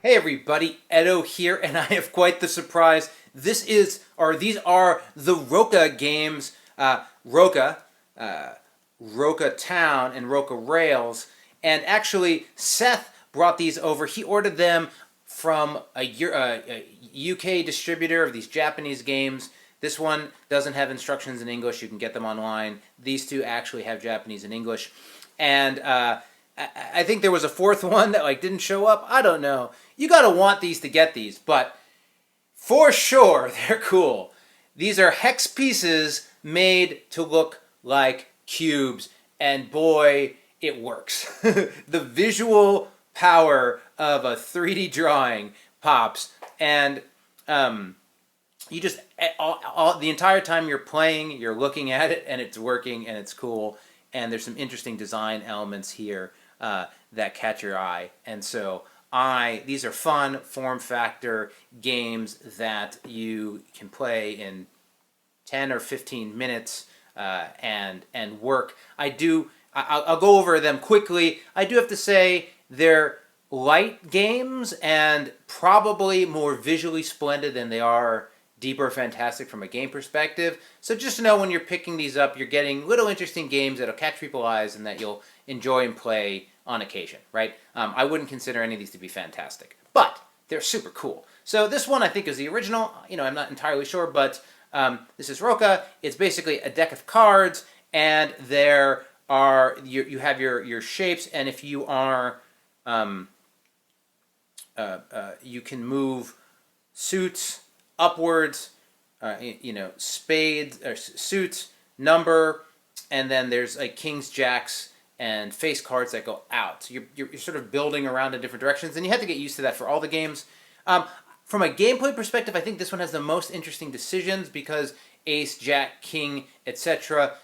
Hey everybody, Edo here, and I have quite the surprise. These are the Rocca Games, Rocca Town and Rocca Rails, and actually Seth brought these over. He ordered them from a UK distributor of these Japanese games. This one doesn't have instructions in English. You can get them online. These two actually have Japanese and English, and I think there was a fourth one that didn't show up. I don't know. You gotta want these to get these, but for sure they're cool. These are hex pieces made to look like cubes, and boy, it works. The visual power of a 3D drawing pops, and you just the entire time you're playing, you're looking at it, and it's working, and it's cool. And there's some interesting design elements here that catch your eye. And so these are fun form factor games that you can play in 10 or 15 minutes and work. I'll go over them quickly. I do have to say they're light games and probably more visually splendid than they are deeper fantastic from a game perspective. So just know when you're picking these up, you're getting little interesting games that'll catch people's eyes and that you'll enjoy and play on occasion, right? I wouldn't consider any of these to be fantastic, but they're super cool. So this one I think is the original. I'm not entirely sure, but this is Rocca. It's basically a deck of cards, and there are you have your shapes, and if you are you can move suits upwards, spades or suits, number, and then there's kings, jacks, and face cards that go out. So you're sort of building around in different directions, and you have to get used to that for all the games. From a gameplay perspective, I think this one has the most interesting decisions because ace, jack, king, etc.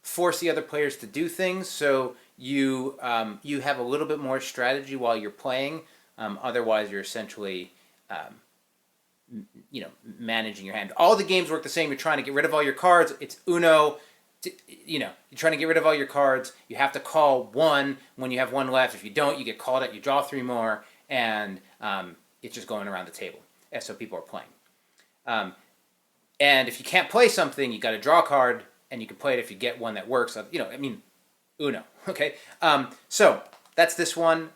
Force the other players to do things. So you have a little bit more strategy while you're playing. Otherwise, you're essentially managing your hand. All the games work the same. You're trying to get rid of all your cards. It's Uno. You're trying to get rid of all your cards. You have to call one when you have one left. If you don't, you get called out. You draw three more, and it's just going around the table. And so people are playing. And if you can't play something, you got to draw a card, and you can play it if you get one that works. Uno. Okay. So that's this one.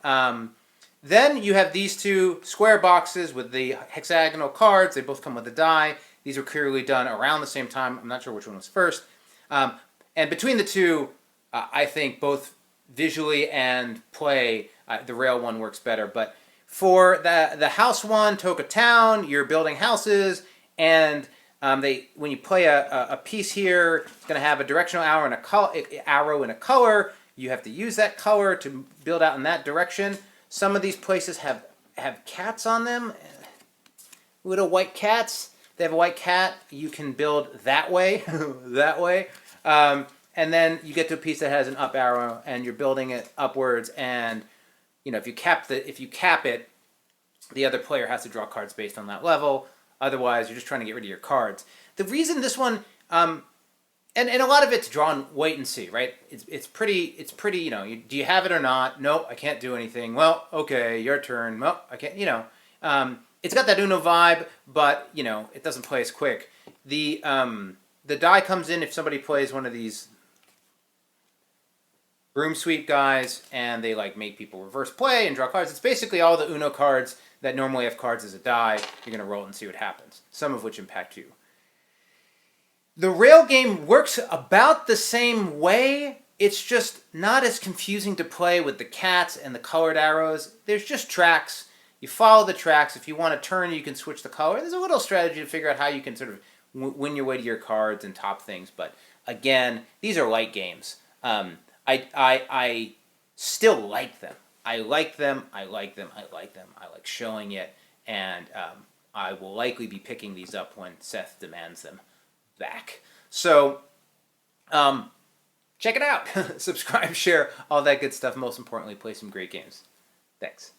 Then you have these two square boxes with the hexagonal cards. They both come with a die. These were clearly done around the same time. I'm not sure which one was first. And between the two, I think both visually and play, the rail one works better. But for the house one, Rocca Town, you're building houses, and when you play a piece here, it's going to have a directional arrow and a color. You have to use that color to build out in that direction. Some of these places have cats on them, little white cats. They have a white cat. You can build that way, that way. And then you get to a piece that has an up arrow, and you're building it upwards. And if you cap it, the other player has to draw cards based on that level. Otherwise, you're just trying to get rid of your cards. The reason this one, and a lot of it's drawn wait and see, right? It's pretty. Do you have it or not? Nope, I can't do anything. Well, okay, your turn. Well, I can't. It's got that Uno vibe, but it doesn't play as quick. The die comes in if somebody plays one of these broom sweep guys, and they make people reverse play and draw cards. It's basically all the Uno cards that normally have cards as a die. You're gonna roll it and see what happens. Some of which impact you. The rail game works about the same way. It's just not as confusing to play with the cats and the colored arrows. There's just tracks. You follow the tracks. If you want to turn, you can switch the color. There's a little strategy to figure out how you can sort of win your way to your cards and top things. But again, these are light games. I still like them. I like them. I like showing it. And I will likely be picking these up when Seth demands them back. So check it out. Subscribe, share, all that good stuff. Most importantly, play some great games. Thanks.